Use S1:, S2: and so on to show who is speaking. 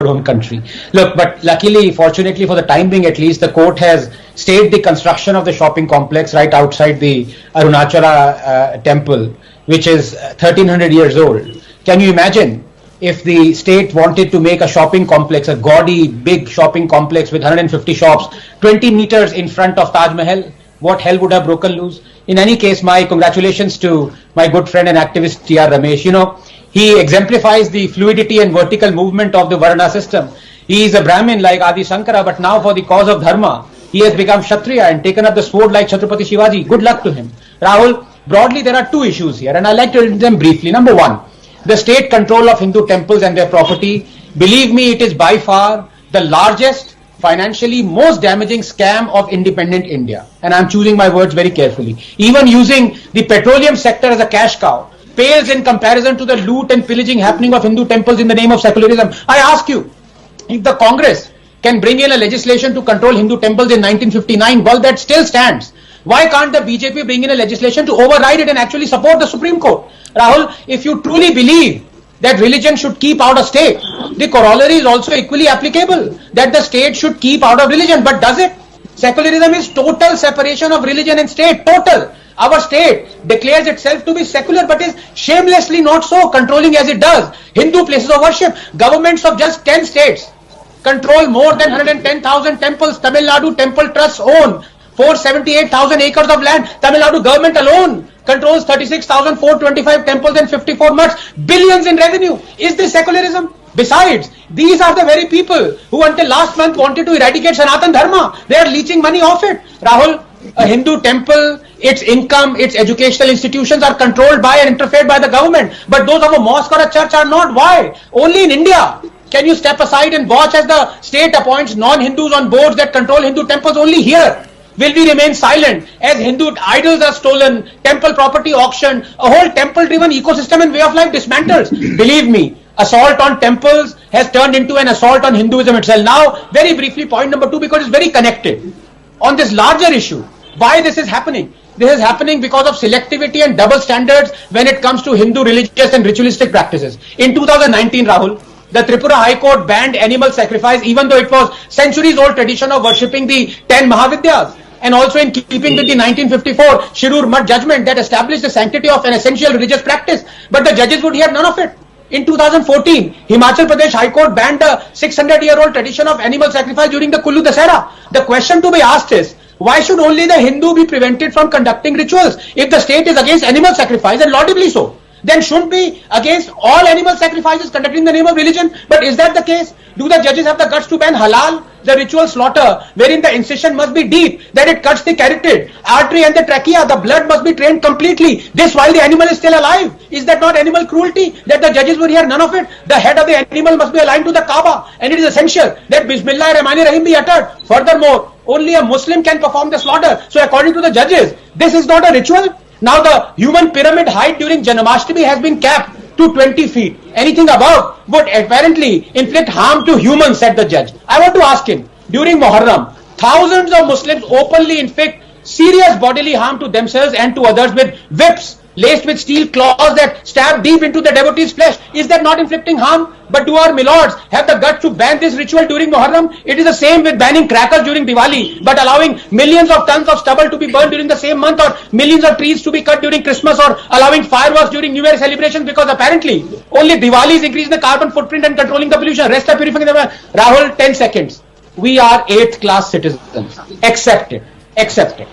S1: own country. Look, but luckily, fortunately for the time being at least, the court has stayed the construction of the shopping complex right outside the Arunachala temple, which is 1300 years old. Can you imagine if the state wanted to make a shopping complex, a gaudy, big shopping complex with 150 shops, 20 meters in front of Taj Mahal? What hell would have broken loose? In any case, my congratulations to my good friend and activist T.R. Ramesh. You know, he exemplifies the fluidity and vertical movement of the Varna system. He is a Brahmin like Adi Shankara, but now for the cause of Dharma, he has become Kshatriya and taken up the sword like Chhatrapati Shivaji. Good luck to him. Rahul, broadly there are two issues here and I'd like to read them briefly. Number one, the state control of Hindu temples and their property. Believe me, it is by far the largest, financially most damaging scam of independent India. And I'm choosing my words very carefully. Even using the petroleum sector as a cash cow pales in comparison to the loot and pillaging happening of Hindu temples in the name of secularism. I ask you, if the Congress can bring in a legislation to control Hindu temples in 1959, well, that still stands. Why can't the BJP bring in a legislation to override it and actually support the Supreme Court? Rahul, if you truly believe that religion should keep out of state, the corollary is also equally applicable, that the state should keep out of religion. But does it? Secularism is total separation of religion and state, total. Our state declares itself to be secular but is shamelessly not so, controlling as it does Hindu places of worship. Governments of just 10 states control more than 110,000 temples. Tamil Nadu Temple Trusts own 478,000 acres of land. Tamil Nadu government alone controls 36,425 temples and 54 mosques. Billions in revenue. Is this secularism? Besides, these are the very people who until last month wanted to eradicate Sanatan Dharma. They are leeching money off it. Rahul, a Hindu temple, its income, its educational institutions are controlled by and interfered by the government. But those of a mosque or a church are not. Why? Only in India can you step aside and watch as the state appoints non-Hindus on boards that control Hindu temples. Only here will we remain silent as Hindu idols are stolen, temple property auctioned, a whole temple-driven ecosystem and way of life dismantles. Believe me, assault on temples has turned into an assault on Hinduism itself. Now, very briefly, point number two, because it's very connected. On this larger issue, why this is happening? This is happening because of selectivity and double standards when it comes to Hindu religious and ritualistic practices. In 2019, Rahul, the Tripura High Court banned animal sacrifice even though it was centuries old tradition of worshipping the 10 Mahavidyas. And also in keeping with the 1954 Shirur Mutt judgment that established the sanctity of an essential religious practice. But the judges would hear none of it. In 2014, Himachal Pradesh High Court banned the 600-year-old tradition of animal sacrifice during the Kullu Dasara. The question to be asked is, why should only the Hindu be prevented from conducting rituals? If the state is against animal sacrifice, and laudably so, then shouldn't be against all animal sacrifices conducted in the name of religion. But is that the case? Do the judges have the guts to ban halal, the ritual slaughter, wherein the incision must be deep, that it cuts the carotid, artery and the trachea, the blood must be drained completely, this while the animal is still alive? Is that not animal cruelty? That the judges would hear none of it? The head of the animal must be aligned to the Kaaba, and it is essential that Bismillah Rahman Rahim be uttered. Furthermore, only a Muslim can perform the slaughter. So according to the judges, this is not a ritual. Now the human pyramid height during Janmashtami has been capped to 20 feet. Anything above would apparently inflict harm to humans, said the judge. I want to ask him, during Muharram, thousands of Muslims openly inflict serious bodily harm to themselves and to others with whips laced with steel claws that stab deep into the devotee's flesh. Is that not inflicting harm? But do our milords have the guts to ban this ritual during Muharram? It is the same with banning crackers during Diwali, but allowing millions of tons of stubble to be burned during the same month, or millions of trees to be cut during Christmas, or allowing fireworks during New Year celebrations, because apparently only Diwali is increasing the carbon footprint and controlling the pollution. Rest are purifying the air. Rahul, 10 seconds. We are 8th class citizens. Accept it. Accept it.